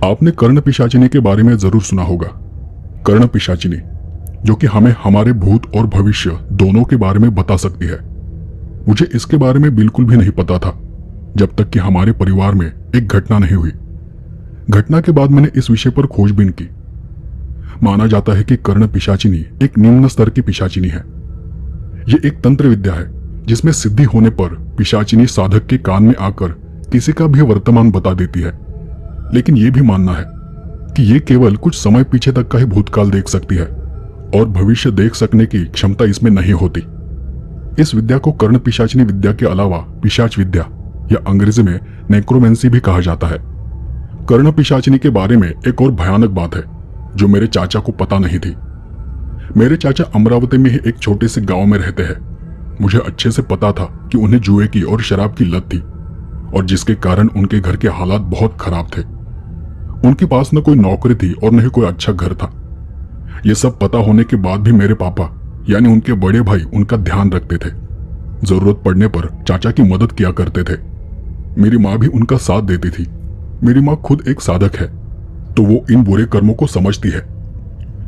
आपने कर्ण पिशाचिनी के बारे में जरूर सुना होगा। कर्ण पिशाचिनी जो कि हमें हमारे भूत और भविष्य दोनों के बारे में बता सकती है। मुझे इसके बारे में बिल्कुल भी नहीं पता था जब तक कि हमारे परिवार में एक घटना नहीं हुई। घटना के बाद मैंने इस विषय पर खोजबीन की। माना जाता है कि कर्ण पिशाचिनी एक निम्न स्तर की पिशाचिनी है। यह एक तंत्र विद्या है जिसमें सिद्धि होने पर पिशाचिनी साधक के कान में आकर किसी का भी वर्तमान बता देती है। लेकिन यह भी मानना है कि यह केवल कुछ समय पीछे तक का ही भूतकाल देख सकती है और भविष्य देख सकने की क्षमता इसमें नहीं होती। इस विद्या को कर्ण पिशाचिनी विद्या के अलावा पिशाच विद्या या अंग्रेजी में नेक्रोमेंसी भी कहा जाता है। कर्ण पिशाचिनी के बारे में एक और भयानक बात है जो मेरे चाचा को पता नहीं थी। मेरे चाचा अमरावती में ही एक छोटे से गांव में रहते हैं। मुझे अच्छे से पता था कि उन्हें जुए की और शराब की लत थी और जिसके कारण उनके घर के हालात बहुत खराब थे। उनके पास न कोई नौकरी थी और न ही कोई अच्छा घर था। यह सब पता होने के बाद भी मेरे पापा यानी उनके बड़े भाई उनका ध्यान रखते थे। जरूरत पड़ने पर चाचा की मदद किया करते थे। मेरी माँ भी उनका साथ देती थी। मेरी माँ खुद एक साधक है तो वो इन बुरे कर्मों को समझती है।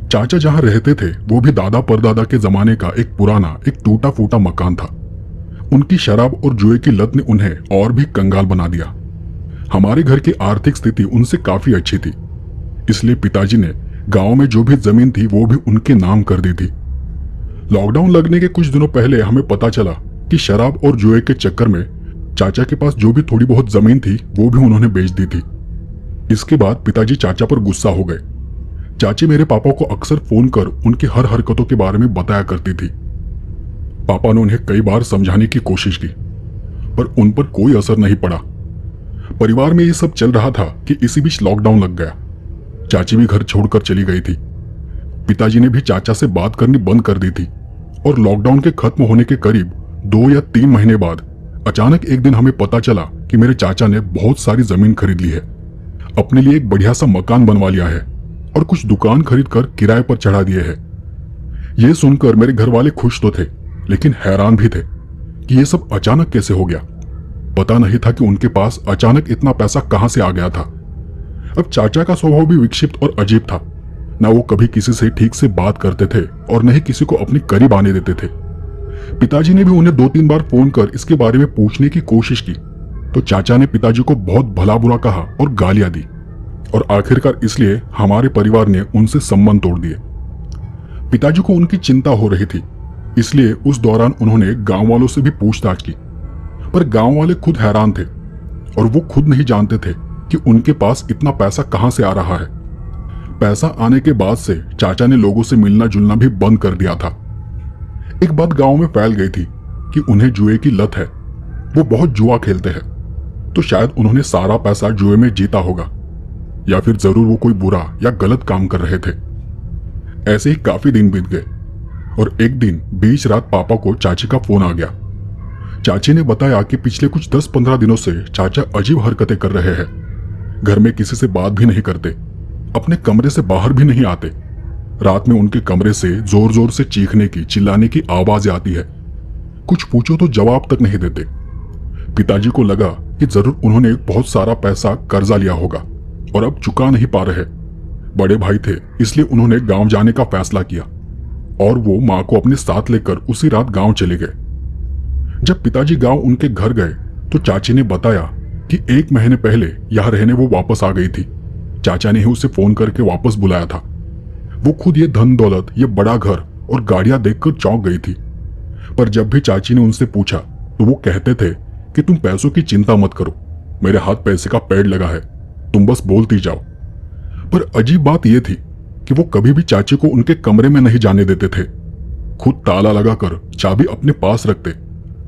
चाचा जहां रहते थे वो भी दादा परदादा के जमाने का एक पुराना एक टूटा फूटा मकान था। उनकी शराब और जुए की लत ने उन्हें और भी कंगाल बना दिया। हमारे घर की आर्थिक स्थिति उनसे काफी अच्छी थी, इसलिए पिताजी ने गांव में जो भी जमीन थी वो भी उनके नाम कर दी थी। लॉकडाउन लगने के कुछ दिनों पहले हमें पता चला कि शराब और जुए के चक्कर में चाचा के पास जो भी थोड़ी बहुत जमीन थी वो भी उन्होंने बेच दी थी। इसके बाद पिताजी चाचा पर गुस्सा हो गए। चाची मेरे पापा को अक्सर फोन कर उनकी हर हरकतों के बारे में बताया करती थी। पापा ने उन्हें कई बार समझाने की कोशिश की पर उन पर कोई असर नहीं पड़ा। परिवार में ये सब चल रहा था कि इसी बीच लॉकडाउन लग गया। चाची भी घर छोड़कर चली गई थी। पिताजी ने भी चाचा से बात करनी बंद कर दी थी और लॉकडाउन के खत्म होने के करीब 2 या 3 महीने बाद अचानक एक दिन हमें पता चला कि मेरे चाचा ने बहुत सारी जमीन खरीद ली है, अपने लिए एक बढ़िया सा मकान बनवा लिया है और कुछ दुकान खरीद कर किराए पर चढ़ा दिए है। यह सुनकर मेरे घर वाले खुश तो थे लेकिन हैरान भी थे कि यह सब अचानक कैसे हो गया। पता नहीं था कि उनके पास अचानक इतना पैसा कहां से आ गया था। अब चाचा का स्वभाव भी विक्षिप्त और अजीब था। न वो कभी किसी से ठीक से बात करते थे और न ही किसी को अपने करीब आने देते थे। पिताजी ने भी उन्हें 2-3 बार फोन कर इसके बारे में पूछने की कोशिश की तो चाचा ने पिताजी को बहुत भला बुरा कहा और गालियां दी और आखिरकार इसलिए हमारे परिवार ने उनसे संबंध तोड़ दिए। पिताजी को उनकी चिंता हो रही थी, इसलिए उस दौरान उन्होंने गांव वालों से भी पूछताछ की, पर गांव वाले खुद हैरान थे और वो खुद नहीं जानते थे कि उनके पास इतना पैसा कहां से आ रहा है। पैसा आने के बाद से चाचा ने लोगों से मिलना जुलना भी बंद कर दिया था। एक बात गांव में फैल गई थी कि उन्हें जुए की लत है, वो बहुत जुआ खेलते हैं, तो शायद उन्होंने सारा पैसा जुए में जीता होगा या फिर जरूर वो कोई बुरा या गलत काम कर रहे थे। ऐसे ही काफी दिन बीत गए और एक दिन बीच रात पापा को चाची का फोन आ गया। चाची ने बताया कि पिछले कुछ 10-15 दिनों से चाचा अजीब हरकतें कर रहे हैं। घर में किसी से बात भी नहीं करते, अपने कमरे से बाहर भी नहीं आते। रात में उनके कमरे से जोर जोर से चीखने की चिल्लाने की आवाजें आती है। कुछ पूछो तो जवाब तक नहीं देते। पिताजी को लगा कि जरूर उन्होंने बहुत सारा पैसा कर्जा लिया होगा और अब चुका नहीं पा रहे। बड़े भाई थे इसलिए उन्होंने गांव जाने का फैसला किया और वो मां को अपने साथ लेकर उसी रात गांव चले गए। जब पिताजी गांव उनके घर गए तो चाची ने बताया कि 1 महीने पहले यहां रहने वो वापस आ गई थी। चाचा ने ही उसे फोन करके वापस बुलाया था। वो खुद ये धन दौलत, ये बड़ा घर और गाड़ियां देखकर चौंक गई थी। पर जब भी चाची ने उनसे पूछा तो वो कहते थे कि तुम पैसों की चिंता मत करो, मेरे हाथ पैसे का पेड़ लगा है, तुम बस बोलती जाओ। पर अजीब बात यह थी कि वो कभी भी चाची को उनके कमरे में नहीं जाने देते थे। खुद ताला लगाकर चाबी अपने पास रखते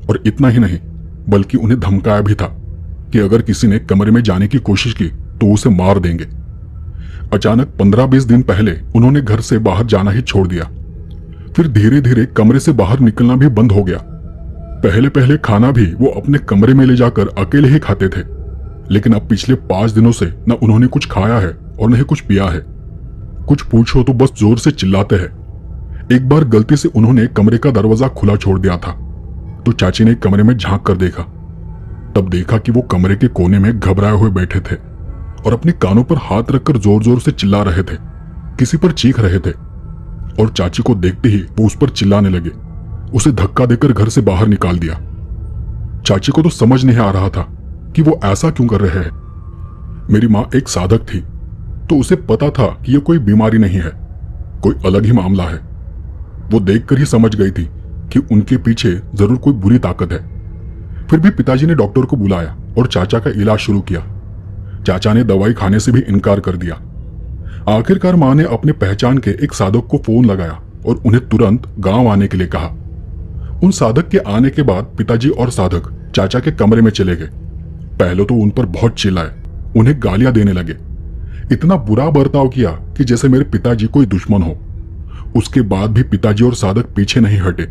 और इतना ही नहीं बल्कि उन्हें धमकाया भी था कि अगर किसी ने कमरे में जाने की कोशिश की तो उसे मार देंगे। अचानक 15-20 दिन पहले उन्होंने घर से बाहर जाना ही छोड़ दिया। फिर धीरे धीरे कमरे से बाहर निकलना भी बंद हो गया। पहले पहले खाना भी वो अपने कमरे में ले जाकर अकेले ही खाते थे, लेकिन अब पिछले 5 दिनों से न उन्होंने कुछ खाया है और न ही कुछ पिया है। कुछ पूछो तो बस जोर से चिल्लाते हैं। एक बार गलती से उन्होंने कमरे का दरवाजा खुला छोड़ दिया था तो चाची ने कमरे में झांक कर देखा। तब देखा कि वो कमरे के कोने में घबराए हुए बैठे थे और अपने कानों पर हाथ रखकर जोर जोर से चिल्ला रहे थे, किसी पर चीख रहे थे। और चाची को देखते ही वो उस पर चिल्लाने लगे, उसे धक्का देकर घर से बाहर निकाल दिया। चाची को तो समझ नहीं आ रहा था कि वो ऐसा क्यों कर रहे हैं। मेरी माँ एक साधक थी, तो उसे पता था कि यह कोई बीमारी नहीं है, कोई अलग ही मामला है। वो देखकर ही समझ गई थी कि उनके पीछे जरूर कोई बुरी ताकत है। फिर भी पिताजी ने डॉक्टर को बुलाया और चाचा का इलाज शुरू किया। चाचा ने दवाई खाने से भी इनकार कर दिया। आखिरकार मां ने अपने पहचान के एक साधक को फोन लगाया और उन्हें तुरंत गांव आने के लिए कहा। उन साधक के आने के बाद पिताजी और साधक चाचा के कमरे में चले गए। पहले तो उन पर बहुत चिल्लाए, उन्हें गालियां देने लगे, इतना बुरा बर्ताव किया कि जैसे मेरे पिताजी कोई दुश्मन हो। उसके बाद भी पिताजी और साधक पीछे नहीं हटे।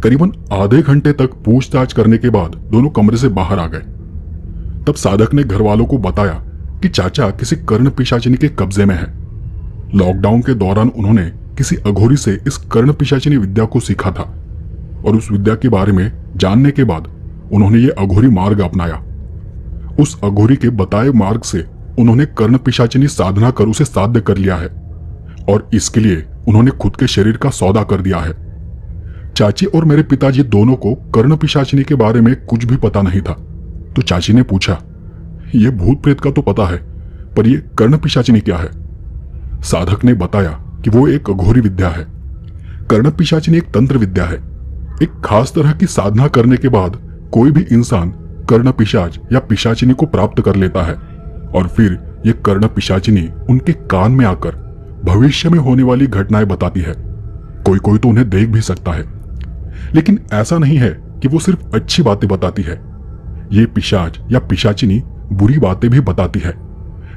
करीबन आधे घंटे तक पूछताछ करने के बाद दोनों कमरे से बाहर आ गए। तब साधक ने घर वालों को बताया कि चाचा किसी कर्ण पिशाचिनी के कब्जे में है। लॉकडाउन के दौरान उन्होंने किसी अघोरी से इस कर्ण पिशाचिनी विद्या को सीखा था और उस विद्या के बारे में जानने के बाद उन्होंने ये अघोरी मार्ग अपनाया। उस अघोरी के बताए मार्ग से उन्होंने कर्ण पिशाचिनी साधना कर उसे साध्य कर लिया है और इसके लिए उन्होंने खुद के शरीर का सौदा कर दिया है। चाची और मेरे पिताजी दोनों को कर्ण पिशाचिनी के बारे में कुछ भी पता नहीं था। तो चाची ने पूछा, यह भूत प्रेत का तो पता है, पर यह कर्ण पिशाचिनी क्या है? साधक ने बताया कि वो एक अघोरी विद्या है। कर्ण पिशाचिनी एक तंत्र विद्या है। एक खास तरह की साधना करने के बाद कोई भी इंसान कर्ण पिशाच या पिशाचिनी को प्राप्त कर लेता है और फिर यह कर्ण पिशाचिनी उनके कान में आकर भविष्य में होने वाली घटनाएं बताती है। कोई कोई तो उन्हें देख भी सकता है, लेकिन ऐसा नहीं है कि वो सिर्फ अच्छी बातें बताती है। ये पिशाच या पिशाचिनी बुरी बातें भी बताती है।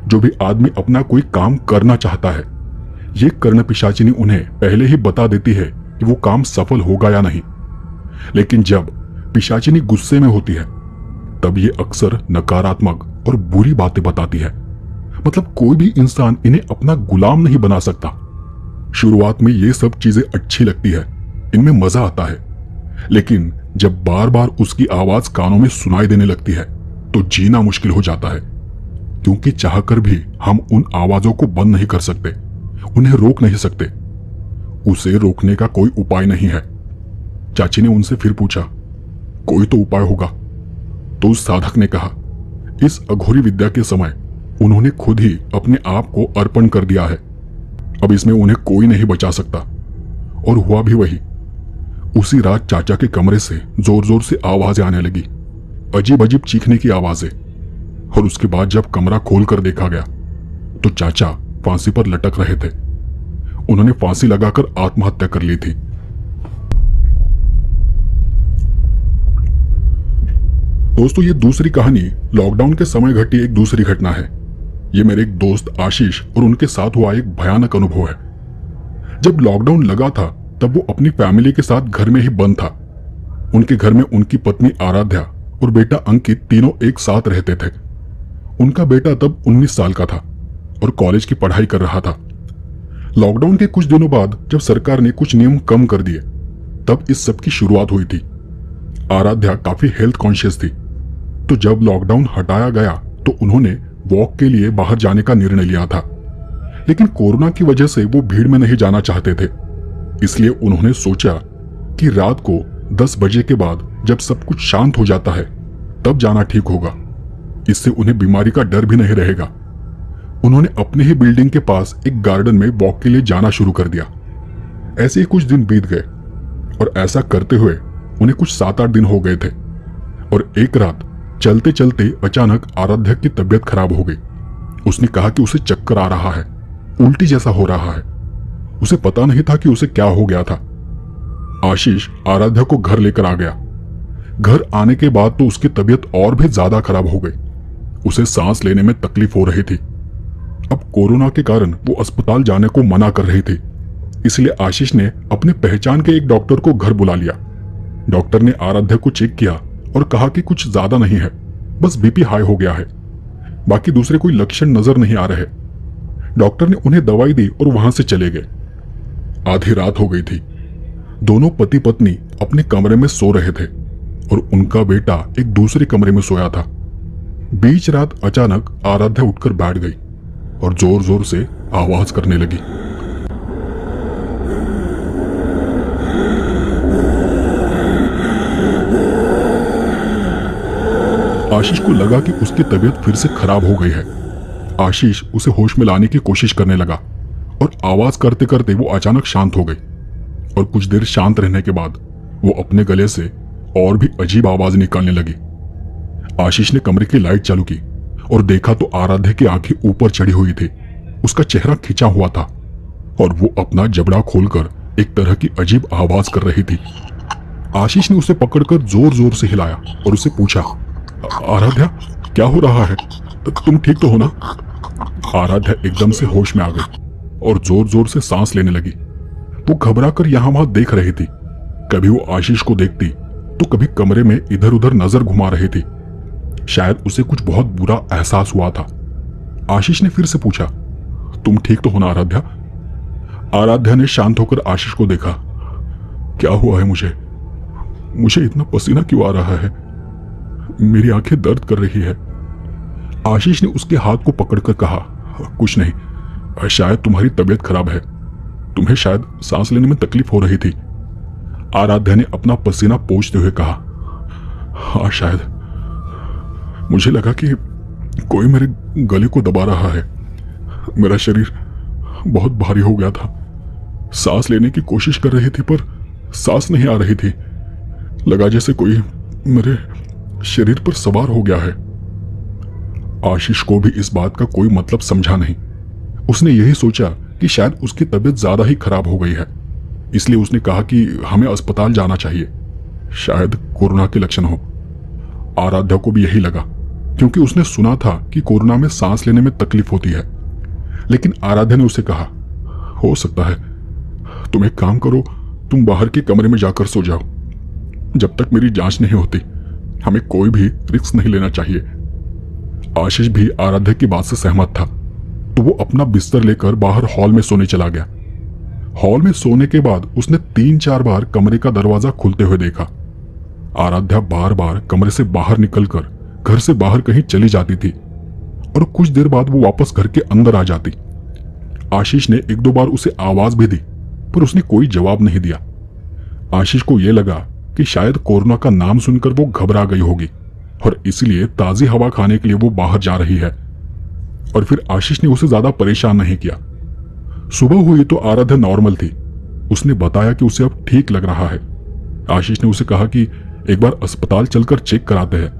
जो भी आदमी अपना कोई काम करना चाहता है, ये कर्ण पिशाचिनी उन्हें पहले ही बता देती है कि वो काम सफल होगा या नहीं। लेकिन जब पिशाचिनी गुस्से में होती है, तब ये अक्सर नकारात्मक और बुरी बातें बताती है। मतलब कोई भी इंसान इन्हें अपना गुलाम नहीं बना सकता। शुरुआत में ये सब चीजें अच्छी लगती है, इनमें मजा आता है, लेकिन जब बार बार उसकी आवाज कानों में सुनाई देने लगती है तो जीना मुश्किल हो जाता है, क्योंकि चाहकर भी हम उन आवाजों को बंद नहीं कर सकते, उन्हें रोक नहीं सकते। उसे रोकने का कोई उपाय नहीं है। चाची ने उनसे फिर पूछा, कोई तो उपाय होगा? तो उस साधक ने कहा, इस अघोरी विद्या के समय उन्होंने खुद ही अपने आप को अर्पण कर दिया है। अब इसमें उन्हें कोई नहीं बचा सकता। और हुआ भी वही। उसी रात चाचा के कमरे से जोर जोर से आवाजें आने लगी, अजीब अजीब चीखने की आवाजें। और उसके बाद जब कमरा खोलकर देखा गया तो चाचा फांसी पर लटक रहे थे। उन्होंने फांसी लगाकर आत्महत्या कर ली थी। दोस्तों, ये दूसरी कहानी लॉकडाउन के समय घटी एक दूसरी घटना है। ये मेरे एक दोस्त आशीष और उनके साथ हुआ एक भयानक अनुभव है। जब लॉकडाउन लगा था तब वो अपनी फैमिली के साथ घर में ही बंद था। उनके घर में उनकी पत्नी आराध्या और बेटा अंकित तीनों एक साथ रहते थे। उनका बेटा तब 19 साल का था और कॉलेज की पढ़ाई कर रहा था। लॉकडाउन के कुछ दिनों बाद जब सरकार ने कुछ नियम कम कर दिए, तब इस सब की शुरुआत हुई थी। आराध्या काफी हेल्थ कॉन्शियस थी, तो जब लॉकडाउन हटाया गया तो उन्होंने वॉक के लिए बाहर जाने का निर्णय लिया था। लेकिन कोरोना की वजह से वो भीड़ में नहीं जाना चाहते थे, इसलिए उन्होंने सोचा कि रात को 10 बजे के बाद जब सब कुछ शांत हो जाता है तब जाना ठीक होगा। इससे उन्हें बीमारी का डर भी नहीं रहेगा। उन्होंने अपने ही बिल्डिंग के पास एक गार्डन में वॉक के लिए जाना शुरू कर दिया। ऐसे ही कुछ दिन बीत गए और ऐसा करते हुए उन्हें कुछ 7-8 दिन हो गए थे। और एक रात चलते चलते अचानक आराध्या की तबीयत खराब हो गई। उसने कहा कि उसे चक्कर आ रहा है, उल्टी जैसा हो रहा है। उसे पता नहीं था कि उसे क्या हो गया था। आशीष आराध्या को घर लेकर आ गया। घर आने के बाद तो उसकी तबीयत और भी ज्यादा खराब हो गई। उसे सांस लेने में तकलीफ हो रही थी। अब कोरोना के कारण वो अस्पताल जाने को मना कर रही थी, इसलिए आशीष ने अपने पहचान के एक डॉक्टर को घर बुला लिया। डॉक्टर ने आराध्या को चेक किया और कहा कि कुछ ज्यादा नहीं है, बस बीपी हाई हो गया है, बाकी दूसरे कोई लक्षण नजर नहीं आ रहे। डॉक्टर ने उन्हें दवाई दी और वहां से चले गए। आधी रात हो गई थी। दोनों पति पत्नी अपने कमरे में सो रहे थे और उनका बेटा एक दूसरे कमरे में सोया था। बीच रात अचानक आराध्या उठकर बैठ गई और जोर जोर से आवाज करने लगी। आशीष को लगा कि उसकी तबीयत फिर से खराब हो गई है। आशीष उसे होश में लाने की कोशिश करने लगा और आवाज करते करते वो अचानक शांत हो गई और कुछ देर शांत रहने के बाद वो अपने गले से और भी अजीब आवाज निकालने लगी। आशीष ने कमरे की लाइट चालू की और देखा तो आराध्या की आंखें ऊपर चढ़ी हुई थी। उसका चेहरा खिंचा हुआ था और वो अपना जबड़ा खोलकर एक तरह की अजीब आवाज कर रही थी। आशीष ने उसे पकड़कर जोर जोर से हिलाया और उसे पूछा, आराध्या क्या हो रहा है, तुम ठीक तो हो ना? आराध्या एकदम से होश में आ गई और जोर जोर से सांस लेने लगी। वो घबरा कर यहां वहां देख रही थी। कभी वो आशीष को देखती तो कभी कमरे में इधर उधर नजर घुमा रही थी। शायद उसे कुछ बहुत बुरा एहसास हुआ था। आशीष ने फिर से पूछा, तुम ठीक तो हो ना आराध्या? आराध्या ने शांत होकर आशीष को देखा। क्या हुआ है मुझे इतना पसीना क्यों आ रहा है? मेरी आंखें दर्द कर रही है। आशीष ने उसके हाथ को पकड़कर कहा, कुछ नहीं, शायद तुम्हारी तबीयत खराब है, तुम्हें शायद सांस लेने में तकलीफ हो रही थी। आराध्या ने अपना पसीना पोंछते हुए कहा, हाँ शायद। मुझे लगा कि कोई मेरे गले को दबा रहा है। मेरा शरीर बहुत भारी हो गया था। सांस लेने की कोशिश कर रही थी पर सांस नहीं आ रही थी। लगा जैसे कोई मेरे शरीर पर सवार हो गया है। आशीष को भी इस बात का कोई मतलब समझा नहीं। उसने यही सोचा कि शायद उसकी तबीयत ज्यादा ही खराब हो गई है, इसलिए उसने कहा कि हमें अस्पताल जाना चाहिए, शायद कोरोना के लक्षण हो। आराध्या को भी यही लगा क्योंकि उसने सुना था कि कोरोना में सांस लेने में तकलीफ होती है। लेकिन आराध्या ने उसे कहा, हो सकता है, तुम एक काम करो, तुम बाहर के कमरे में जाकर सो जाओ। जब तक मेरी जांच नहीं होती हमें कोई भी रिस्क नहीं लेना चाहिए। आशीष भी आराध्या की बात से सहमत था, तो वो अपना बिस्तर लेकर बाहर हॉल में सोने चला गया। हॉल में सोने के बाद उसने 3-4 बार कमरे का दरवाजा खुलते हुए देखा। आराध्या बार बार कमरे से बाहर निकलकर घर से बाहर कहीं चली जाती थी और कुछ देर बाद वो वापस घर के अंदर आ जाती। आशीष ने 1-2 बार उसे आवाज भी दी पर उसने कोई जवाब नहीं दिया। आशीष को यह लगा कि शायद कोरोना का नाम सुनकर वो घबरा गई होगी और इसलिए ताजी हवा खाने के लिए वो बाहर जा रही है। और फिर आशीष ने उसे ज्यादा परेशान नहीं किया। सुबह हुई तो आराध्या नॉर्मल थी। उसने बताया कि उसे अब ठीक लग रहा है। आशीष ने उसे कहा कि एक बार अस्पताल चलकर चेक कराते हैं,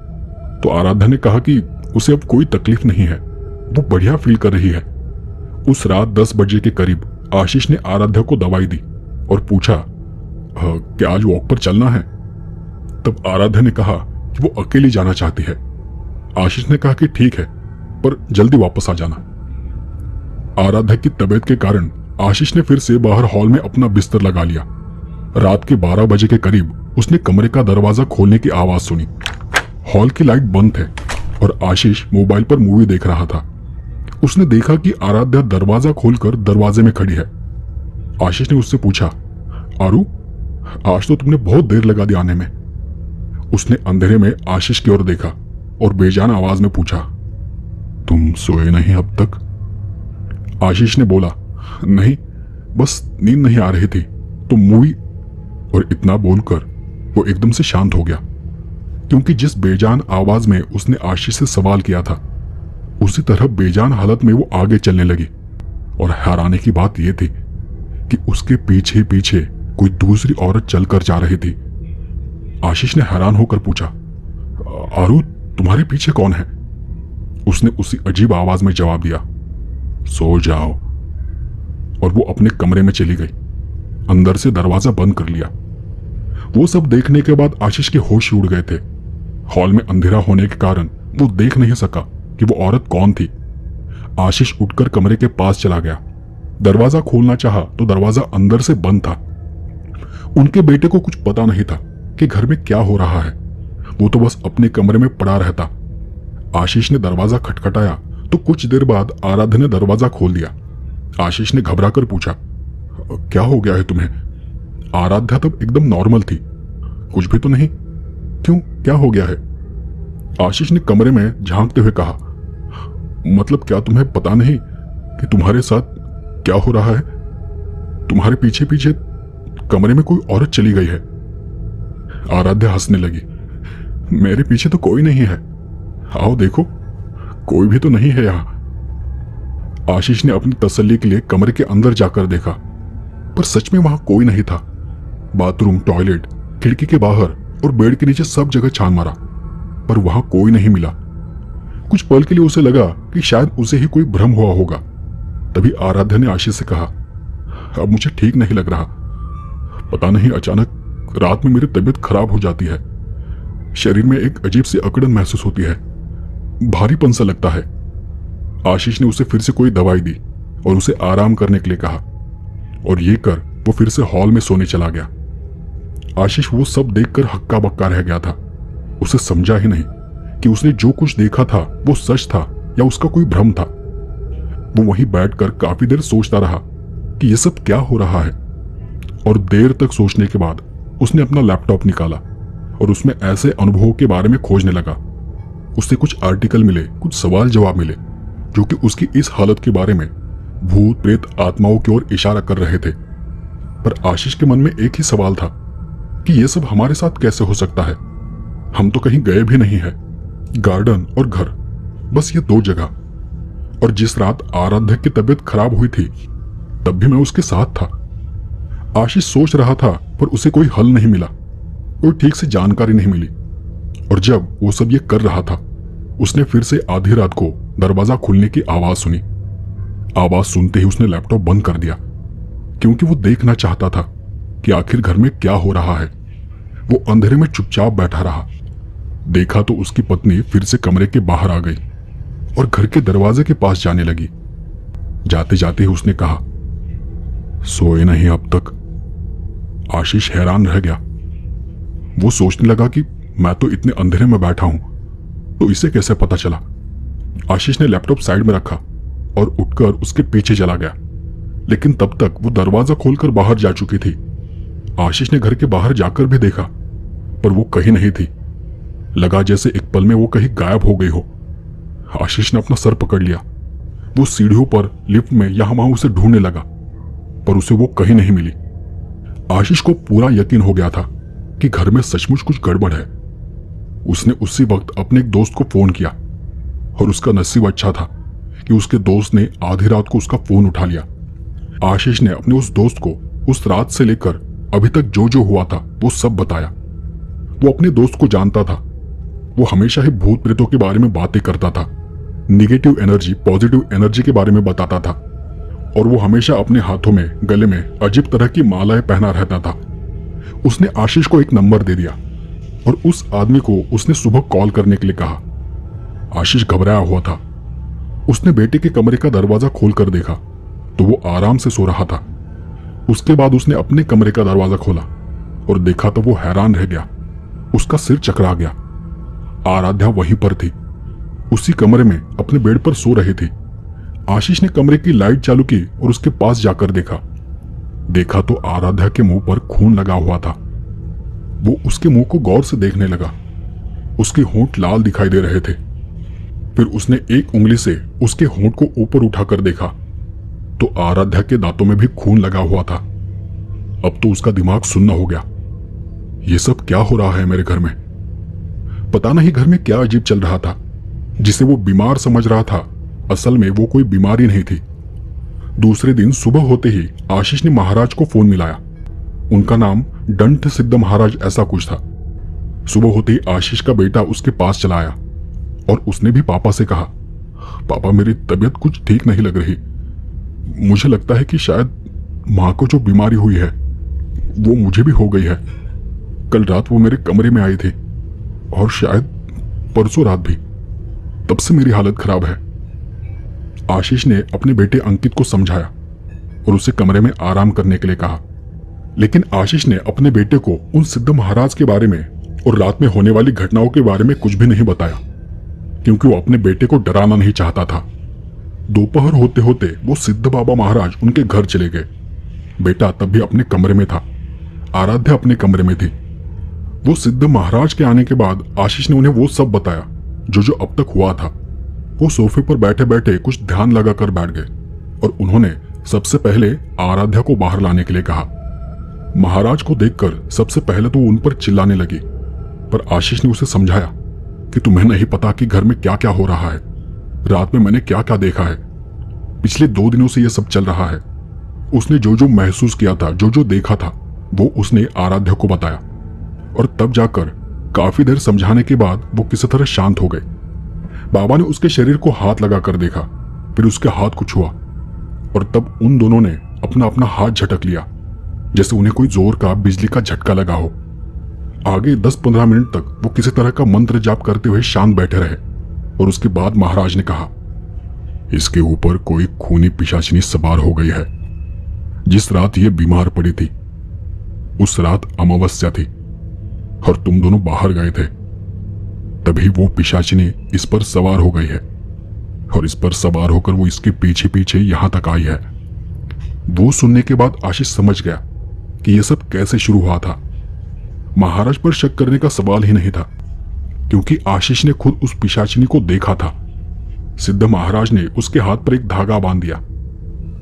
तो आराध्या ने कहा कि उसे अब कोई तकलीफ नहीं है, वो बढ़िया फील कर रही है। उस रात 10 बजे के करीब आशीष ने आराध्या को दवाई दी और पूछा, क्या आज वॉक पर चलना है? तब आराध्या ने कहा कि वो अकेली जाना चाहती है। आशीष ने कहा कि ठीक है, पर जल्दी वापस आ जाना। आराध्या की तबीयत के कारण आशीष ने फिर से बाहर हॉल में अपना बिस्तर लगा लिया। रात के 12 बजे के करीब उसने कमरे का दरवाजा खोलने की आवाज सुनी। हॉल की लाइट बंद थे और आशीष मोबाइल पर मूवी देख रहा था। उसने देखा कि आराध्या दरवाजा खोलकर दरवाजे में खड़ी है। आशीष ने उससे पूछा, आरू, आज तो तुमने बहुत देर लगा दी आने में। उसने अंधेरे में आशीष की ओर देखा और बेजान आवाज में पूछा, तुम सोए नहीं अब तक? आशीष ने बोला, नहीं, बस नींद नहीं आ रही थी तो मूवी। और इतना बोलकर वो एकदम से शांत हो गया क्योंकि जिस बेजान आवाज में उसने आशीष से सवाल किया था उसी तरह बेजान हालत में वो आगे चलने लगी। और हैरानी की बात यह थी कि उसके पीछे पीछे कोई दूसरी औरत चलकर जा रही थी। आशीष ने हैरान होकर पूछा, आरू, तुम्हारे पीछे कौन है? उसने उसी अजीब आवाज में जवाब दिया, सो जाओ। और वो अपने कमरे में चली गई। अंदर से दरवाजा बंद कर लिया। वो सब देखने के बाद आशीष के होश उड़ गए थे। हॉल में अंधेरा होने के कारण वो देख नहीं सका कि वो औरत कौन थी। आशीष उठकर कमरे के पास चला गया। दरवाजा खोलना चाहा तो दरवाजा अंदर से बंद था। उनके बेटे को कुछ पता नहीं था कि घर में क्या हो रहा है। वो तो बस अपने कमरे में पड़ा रहता। आशीष ने दरवाजा खटखटाया तो कुछ देर बाद आराध्या ने दरवाजा खोल दिया। आशीष ने घबराकर पूछा, क्या हो गया है तुम्हें? आराध्या तब एकदम नॉर्मल थी। कुछ भी तो नहीं। क्यों, क्या हो गया है? आशीष ने कमरे में झांकते हुए कहा, मतलब क्या तुम्हें पता नहीं कि तुम्हारे साथ क्या हो रहा है? तुम्हारे पीछे पीछे कमरे में कोई औरत चली गई है। आराध्या हंसने लगी। मेरे पीछे तो कोई नहीं है, आओ देखो, कोई भी तो नहीं है यहां। आशीष ने अपनी तसल्ली के लिए कमरे के अंदर जाकर देखा, पर सच में वहां कोई नहीं था। बाथरूम, टॉयलेट, खिड़की के बाहर और बेड के नीचे सब जगह छान मारा, पर वहां कोई नहीं मिला। कुछ पल के लिए उसे लगा कि शायद उसे ही कोई भ्रम हुआ होगा। तभी आराध्या ने आशीष से कहा, अब मुझे ठीक नहीं लग रहा। पता नहीं, अचानक रात में मेरी तबीयत खराब हो जाती है। शरीर में एक अजीब सी अकड़न महसूस होती है, भारीपन सा लगता है। आशीष ने उसे फिर से कोई दवाई दी और उसे आराम करने के लिए कहा, और ये कर वो फिर से हॉल में सोने चला गया। आशीष वो सब देखकर हक्का बक्का रह गया था। उसे समझा ही नहीं कि उसने जो कुछ देखा था वो सच था या उसका कोई भ्रम था। वो वहीं बैठकर काफी देर सोचता रहा कि ये सब क्या हो रहा है, और देर तक सोचने के बाद उसने अपना लैपटॉप निकाला और उसमें ऐसे अनुभवों के बारे में खोजने लगा। उससे कुछ आर्टिकल मिले, कुछ सवाल जवाब मिले जो कि उसकी इस हालत के बारे में भूत प्रेत आत्माओं की ओर इशारा कर रहे थे। पर आशीष के मन में एक ही सवाल था कि यह सब हमारे साथ कैसे हो सकता है? हम तो कहीं गए भी नहीं है। गार्डन और घर, बस ये दो जगह। और जिस रात आराध्या की तबीयत खराब हुई थी तब भी मैं उसके साथ था। आशीष सोच रहा था, पर उसे कोई हल नहीं मिला, कोई ठीक से जानकारी नहीं मिली। और जब वो सब ये कर रहा था, उसने फिर से आधी रात को दरवाजा खुलने की आवाज सुनी। आवाज सुनते ही उसने लैपटॉप बंद कर दिया, क्योंकि वो देखना चाहता था कि आखिर घर में क्या हो रहा है। वो अंधेरे में चुपचाप बैठा रहा। देखा तो उसकी पत्नी फिर से कमरे के बाहर आ गई और घर के दरवाजे के पास जाने लगी। जाते जाते ही उसने कहा, सोए नहीं अब तक? आशीष हैरान रह गया। वो सोचने लगा कि मैं तो इतने अंधेरे में बैठा हूं, तो इसे कैसे पता चला? आशीष ने लैपटॉप साइड में रखा और उठकर उसके पीछे चला गया, लेकिन तब तक वो दरवाजा खोलकर बाहर जा चुकी थी। आशीष ने घर के बाहर जाकर भी देखा, पर वो कहीं नहीं थी। लगा जैसे एक पल में वो कहीं गायब हो गई हो। आशीष ने अपना सर पकड़ लिया। वो सीढ़ियों पर, लिफ्ट में यहां वहां उसे ढूंढने लगा, पर उसे वो कहीं नहीं मिली। आशीष को पूरा यकीन हो गया था कि घर में सचमुच कुछ गड़बड़ है। उसने उसी वक्त अपने एक दोस्त को फोन किया, और उसका नसीब अच्छा था कि उसके दोस्त ने आधी रात को उसका फोन उठा लिया। आशीष ने अपने उस दोस्त को उस रात से लेकर अभी तक जो जो हुआ था वो सब बताया। वो अपने दोस्त को जानता था। वो हमेशा ही भूत प्रेतों के बारे में बातें करता था, निगेटिव एनर्जी, पॉजिटिव एनर्जी के बारे में बताता था, और वो हमेशा अपने हाथों में, गले में अजीब तरह की मालाएं पहना रहता था। उसने आशीष को एक नंबर दे दिया और उस आदमी को उसने सुबह कॉल करने के लिए कहा। आशीष घबराया हुआ था। उसने बेटे के कमरे का दरवाजा खोलकर देखा तो वो आराम से सो रहा था। उसके बाद उसने अपने कमरे का दरवाजा खोला और देखा तो वो हैरान रह गया। उसका सिर चकरा गया। आराध्या वहीं पर थी, उसी कमरे में अपने बेड पर सो रही थी। आशीष ने कमरे की लाइट चालू की और उसके पास जाकर देखा तो आराध्या के मुंह पर खून लगा हुआ था। वो उसके मुंह को गौर से देखने लगा। उसके होंठ लाल दिखाई दे रहे थे। फिर उसने एक उंगली से उसके होंठ को ऊपर उठाकर देखा तो आराध्या के दांतों में भी खून लगा हुआ था। अब तो उसका दिमाग सुन्न हो गया। ये सब क्या हो रहा है मेरे घर में? पता नहीं घर में क्या अजीब चल रहा था। जिसे वो बीमार समझ रहा था, असल में वो कोई बीमारी नहीं थी। दूसरे दिन सुबह होते ही आशीष ने महाराज को फोन मिलाया। उनका नाम दंत सिद्ध महाराज ऐसा कुछ था। सुबह होते ही आशीष का बेटा उसके पास चला आया और उसने भी पापा से कहा, पापा मेरी तबीयत कुछ ठीक नहीं लग रही। मुझे लगता है कि शायद माँ को जो बीमारी हुई है वो मुझे भी हो गई है। कल रात वो मेरे कमरे में आई थी और शायद परसों रात भी। तब से मेरी हालत खराब है। आशीष ने अपने बेटे अंकित को समझाया और उसे कमरे में आराम करने के लिए कहा, लेकिन आशीष ने अपने बेटे को उन सिद्ध महाराज के बारे में और रात में होने वाली घटनाओं के बारे में कुछ भी नहीं बताया, क्योंकि वो अपने बेटे को डराना नहीं चाहता था। दोपहर होते होते वो सिद्ध बाबा महाराज उनके घर चले गए। बेटा तब भी अपने कमरे में था, आराध्या अपने कमरे में थी। वो सिद्ध महाराज के आने के बाद आशीष ने उन्हें वो सब बताया जो अब तक हुआ था। वो सोफे पर बैठे बैठे कुछ ध्यान लगाकर बैठ गए और उन्होंने सबसे पहले आराध्या को बाहर लाने के लिए कहा। महाराज को देखकर सबसे पहले तो वो उन पर चिल्लाने लगी, पर आशीष ने उसे समझाया कि तुम्हें नहीं पता कि घर में क्या क्या हो रहा है। रात में मैंने क्या क्या देखा है। पिछले 2 दिनों से यह सब चल रहा है। उसने जो जो महसूस किया था, जो जो देखा था, वो उसने आराध्या को बताया और तब जाकर काफी देर समझाने के बाद वो किसी तरह शांत हो गए। बाबा ने उसके शरीर को हाथ लगाकर देखा, फिर उसके हाथ को छुआ और तब उन दोनों ने अपना अपना हाथ झटक लिया, जैसे उन्हें कोई जोर का बिजली का झटका लगा हो। आगे 10-15 मिनट तक वो किसी तरह का मंत्र जाप करते हुए शांत बैठे रहे और उसके बाद महाराज ने कहा, इसके ऊपर कोई खूनी पिशाचिनी सवार हो गई है। जिस रात ये बीमार पड़ी थी उस रात अमावस्या थी और तुम दोनों बाहर गए थे, तभी वो पिशाचिनी इस पर सवार हो गई है और इस पर सवार होकर वो इसके पीछे पीछे यहां तक आई है। वो सुनने के बाद आशीष समझ गया कि यह सब कैसे शुरू हुआ था। महाराज पर शक करने का सवाल ही नहीं था, क्योंकि आशीष ने खुद उस पिशाचिनी को देखा था। सिद्ध महाराज ने उसके हाथ पर एक धागा बांध दिया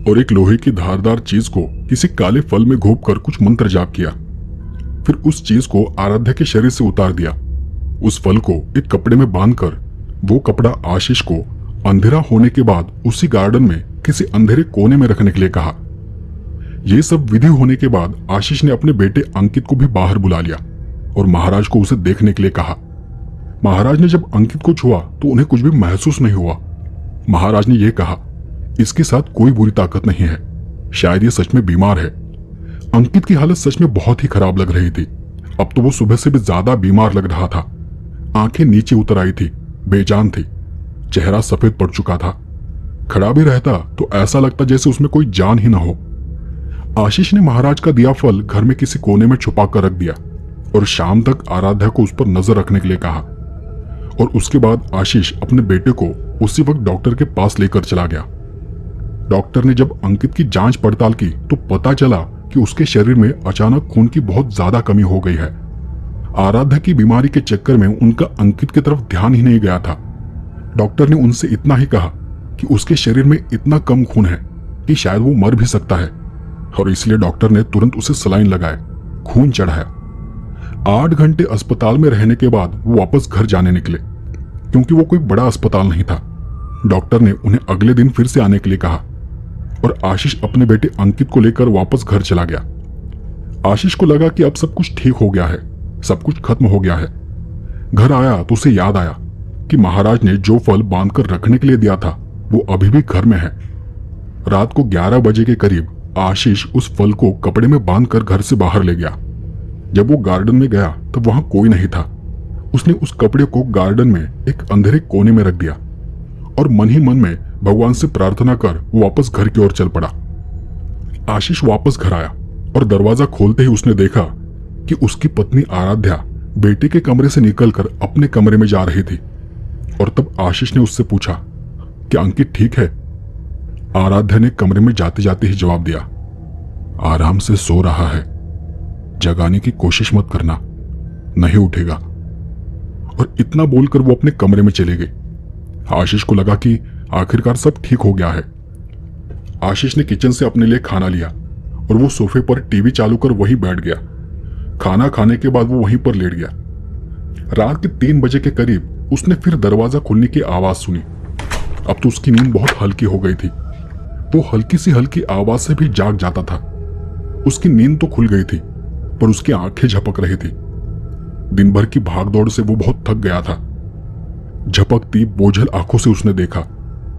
और एक लोहे की धारदार चीज को किसी काले फल में घोंपकर कुछ मंत्र जाप किया। फिर उस चीज को आराध्या के शरीर से उतार दिया। उस फल को एक कपड़े में बांधकर वो कपड़ा आशीष को अंधेरा होने के बाद उसी गार्डन में किसी अंधेरे कोने में रखने के लिए कहा। यह सब विधि होने के बाद आशीष ने अपने बेटे अंकित को भी बाहर बुला लिया और महाराज को उसे देखने के लिए कहा। महाराज ने जब अंकित को छुआ तो उन्हें कुछ भी महसूस नहीं हुआ। महाराज ने यह कहा, इसके साथ कोई बुरी ताकत नहीं है, शायद ये सच में बीमार है। अंकित की हालत सच में बहुत ही खराब लग रही थी। अब तो वो सुबह से भी ज्यादा बीमार लग रहा था। आंखें नीचे उतर आई थी, बेजान थी, चेहरा सफेद पड़ चुका था। खड़ा भी रहता तो ऐसा लगता जैसे उसमें कोई जान ही ना हो। आशीष ने महाराज का दिया फल घर में किसी कोने में छुपा कर रख दिया और शाम तक आराध्या को उस पर नजर रखने के लिए कहा। और उसके बाद आशीष अपने बेटे को उसी वक्त डॉक्टर के पास लेकर चला गया। डॉक्टर ने जब अंकित की जांच पड़ताल की तो पता चला कि उसके शरीर में अचानक खून की बहुत ज्यादा कमी हो गई है। आराध्या की बीमारी के चक्कर में उनका अंकित की तरफ ध्यान ही नहीं गया था। डॉक्टर ने उनसे इतना ही कहा कि उसके शरीर में इतना कम खून है कि शायद वो मर भी सकता है और इसलिए डॉक्टर ने तुरंत उसे सलाइन लगाए, खून चढ़ाया। 8 घंटे अस्पताल में रहने के बाद वो वापस घर जाने निकले, क्योंकि वो कोई बड़ा अस्पताल नहीं था। डॉक्टर ने उन्हें अगले दिन फिर से आने के लिए कहा और आशीष अपने बेटे अंकित को लेकर वापस घर चला गया। आशीष को लगा कि अब सब कुछ ठीक हो गया है, सब कुछ खत्म हो गया है। घर आया तो उसे याद आया कि महाराज ने जो फल बांधकर रखने के लिए दिया था वो अभी भी घर में है। रात को 11 बजे के करीब आशीष उस फल को कपड़े में बांधकर घर से बाहर ले गया। जब वो गार्डन में गया तब वहां कोई नहीं था। उसने उस कपड़े को गार्डन में एक अंधेरे कोने में रख दिया और मन ही मन में भगवान से प्रार्थना कर वो वापस घर की ओर चल पड़ा। आशीष वापस घर आया और दरवाजा खोलते ही उसने देखा कि उसकी पत्नी आराध्या बेटे के कमरे से निकलकर अपने कमरे में जा रही थी। और तब आशीष ने उससे पूछा, क्या अंकित ठीक है? आराध्या ने कमरे में जाते जाते ही जवाब दिया, आराम से सो रहा है, जगाने की कोशिश मत करना, नहीं उठेगा। और इतना बोलकर वो अपने कमरे में चले गए। आशीष को लगा कि आखिरकार सब ठीक हो गया है। आशीष ने किचन से अपने लिए खाना लिया और वो सोफे पर टीवी चालू कर वहीं बैठ गया। खाना खाने के बाद वो वहीं पर लेट गया। रात के 3 बजे के करीब उसने फिर दरवाजा खुलने की आवाज सुनी। अब तो उसकी नींद बहुत हल्की हो गई थी। वो हल्की सी हल्की आवाज से भी जाग जाता था। उसकी नींद तो खुल गई थी, पर उसकी आंखें झपक रही थी। दिन भर की भागदौड़ से वो बहुत थक गया था। झपकती बोझल आंखों से उसने देखा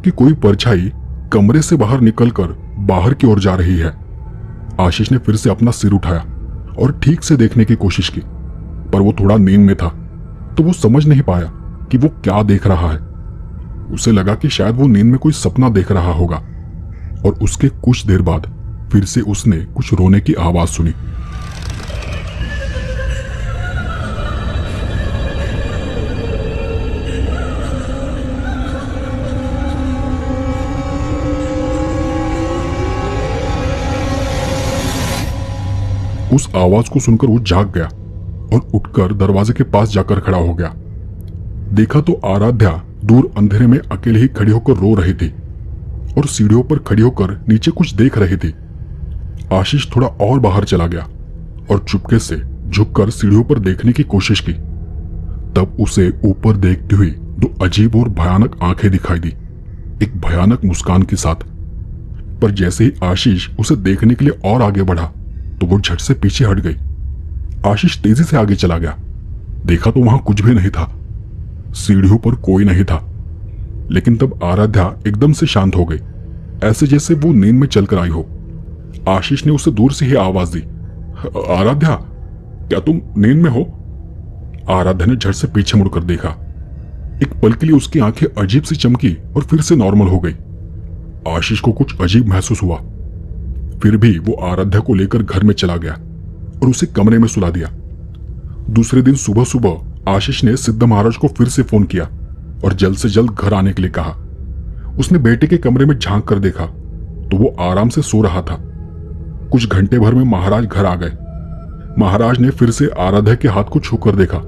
कि कोई परछाई कमरे से बाहर निकलकर बाहर की ओर जा रही है। आशीष ने फिर से अपना सिर उठाया और ठीक से देखने की कोशिश की, पर वो थोड़ा नींद में था तो वो समझ नहीं पाया कि वो क्या देख रहा है। उसे लगा कि शायद वो नींद में कोई सपना देख रहा होगा। और उसके कुछ देर बाद फिर से उसने कुछ रोने की आवाज सुनी। उस आवाज को सुनकर वो जाग गया और उठकर दरवाजे के पास जाकर खड़ा हो गया। देखा तो आराध्या दूर अंधेरे में अकेले ही खड़ी होकर रो रही थी और सीढ़ियों पर खड़ी होकर नीचे कुछ देख रही थी। आशीष थोड़ा और बाहर चला गया और चुपके से झुककर सीढ़ियों पर देखने की कोशिश की। तब उसे ऊपर देखती हुई दो अजीब और भयानक आंखें दिखाई दी, एक भयानक मुस्कान के साथ। पर जैसे ही आशीष उसे देखने के लिए और आगे बढ़ा तो वो झट से पीछे हट गई। आशीष तेजी से आगे चला गया। देखा तो वहां कुछ भी नहीं था, सीढ़ियों पर कोई नहीं था। लेकिन तब आराध्या एकदम से शांत हो गई, ऐसे जैसे वो नींद में चलकर आई हो। आशीष ने उसे दूर से ही आवाज दी, आराध्या, क्या तुम नींद में हो? आराध्या ने झट से पीछे मुड़कर देखा। एक पल के लिए उसकी आंखें अजीब सी चमकी और फिर से नॉर्मल हो गई। आशीष को कुछ अजीब महसूस हुआ। फिर भी वो आराध्या को लेकर घर में चला गया और उसे कमरे में सुला दिया। दूसरे दिन सुबह सुबह आशीष ने सिद्ध महाराज को फिर से फोन किया और जल्द से जल्द घर आने के लिए कहा। उसने बेटे के कमरे में झांक कर देखा तो वो आराम से सो रहा था। कुछ घंटे भर में महाराज घर आ गए। महाराज ने फिर से आराध्या के हाथ को छूकर देखा,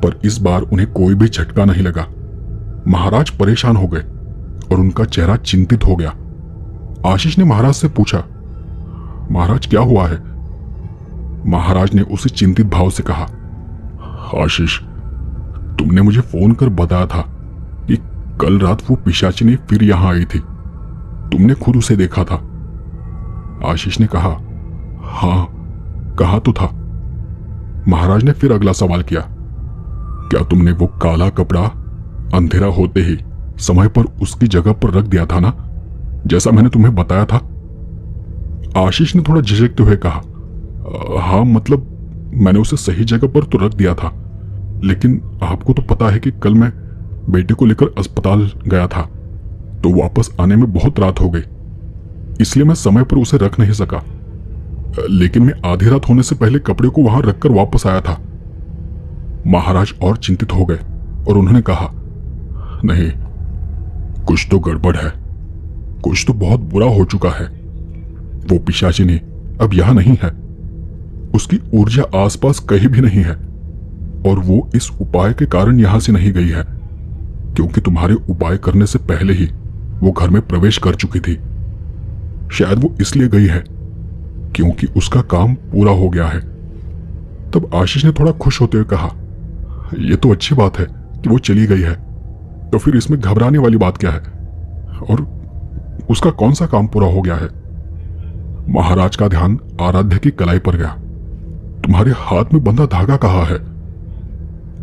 पर इस बार उन्हें कोई भी झटका नहीं लगा। महाराज परेशान हो गए और उनका चेहरा चिंतित हो गया। आशीष ने महाराज से पूछा, महाराज क्या हुआ है? महाराज ने उसे चिंतित भाव से कहा, आशीष, तुमने मुझे फोन कर बताया था कि कल रात वो पिशाचिनी फिर यहां आई थी। तुमने खुद उसे देखा था। आशीष ने कहा, हां, कहा तो था। महाराज ने फिर अगला सवाल किया, क्या तुमने वो काला कपड़ा अंधेरा होते ही समय पर उसकी जगह पर रख दिया था ना, जैसा मैंने तुम्हें बताया था? आशीष ने थोड़ा झिझकते हुए कहा, हाँ, मतलब मैंने उसे सही जगह पर तो रख दिया था, लेकिन आपको तो पता है कि कल मैं बेटे को लेकर अस्पताल गया था तो वापस आने में बहुत रात हो गई, इसलिए मैं समय पर उसे रख नहीं सका। लेकिन मैं आधी रात होने से पहले कपड़े को वहां रखकर वापस आया था। महाराज और चिंतित हो गए और उन्होंने कहा, नहीं, कुछ तो गड़बड़ है, कुछ तो बहुत बुरा हो चुका है। वो पिशाचिनी अब यहां नहीं है, उसकी ऊर्जा आसपास कहीं भी नहीं है और वो इस उपाय के कारण यहां से नहीं गई है, क्योंकि तुम्हारे उपाय करने से पहले ही वो घर में प्रवेश कर चुकी थी। शायद वो इसलिए गई है क्योंकि उसका काम पूरा हो गया है। तब आशीष ने थोड़ा खुश होते हुए कहा, यह तो अच्छी बात है कि वो चली गई है, तो फिर इसमें घबराने वाली बात क्या है? और उसका कौन सा काम पूरा हो गया है? महाराज का ध्यान आराध्या की कलाई पर गया। तुम्हारे हाथ में बंधा धागा कहाँ है?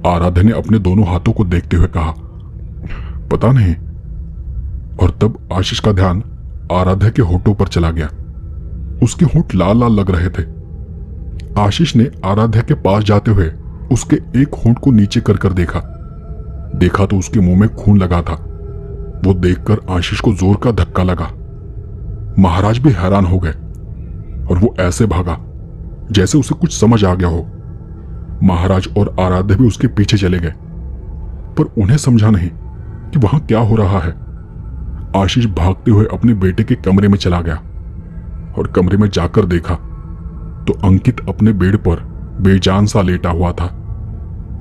आराध्या ने अपने दोनों हाथों को देखते हुए कहा, पता नहीं। और तब आशीष का ध्यान आराध्या के होठों पर चला गया। उसके होंठ लाल लाल लग रहे थे। आशीष ने आराध्या के पास जाते हुए उसके एक होंठ को नीचे कर कर देखा तो उसके मुंह में खून लगा था। वो देखकर आशीष को जोर का धक्का लगा। महाराज भी हैरान हो गए और वो ऐसे भागा जैसे उसे कुछ समझ आ गया हो। महाराज और आराध्या भी उसके पीछे चले गए, पर उन्हें समझा नहीं कि वहां क्या हो रहा है। आशीष भागते हुए अपने बेटे के कमरे में चला गया और कमरे में जाकर देखा तो अंकित अपने बेड पर बेजान सा लेटा हुआ था।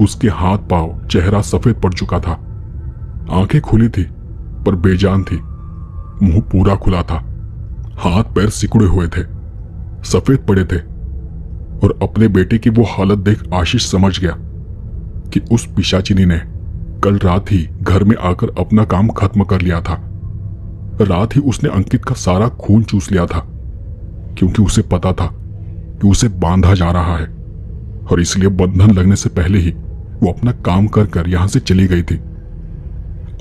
उसके हाथ पांव चेहरा सफेद पड़ चुका था। आंखें खुली थी पर बेजान थी। मुंह पूरा खुला था। हाथ पैर सिकुड़े हुए थे, सफेद पड़े थे। और अपने बेटे की वो हालत देख आशीष समझ गया कि उस पिशाचिनी ने कल रात ही घर में आकर अपना काम खत्म कर लिया था। रात ही उसने अंकित का सारा खून चूस लिया था, क्योंकि उसे पता था कि उसे बांधा जा रहा है और इसलिए बंधन लगने से पहले ही वो अपना काम कर कर यहां से चली गई थी।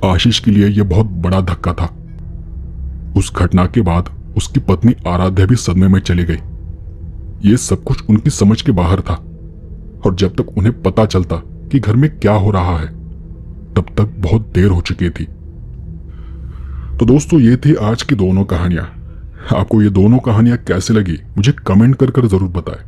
आशीष के लिए यह बहुत बड़ा धक्का था। उस घटना के बाद उसकी पत्नी आराध्या भी सदमे में चली गई। ये सब कुछ उनकी समझ के बाहर था और जब तक उन्हें पता चलता कि घर में क्या हो रहा है तब तक बहुत देर हो चुकी थी। तो दोस्तों, ये थी आज की दोनों कहानियां। आपको ये दोनों कहानियां कैसे लगी मुझे कमेंट कर जरूर बताएं।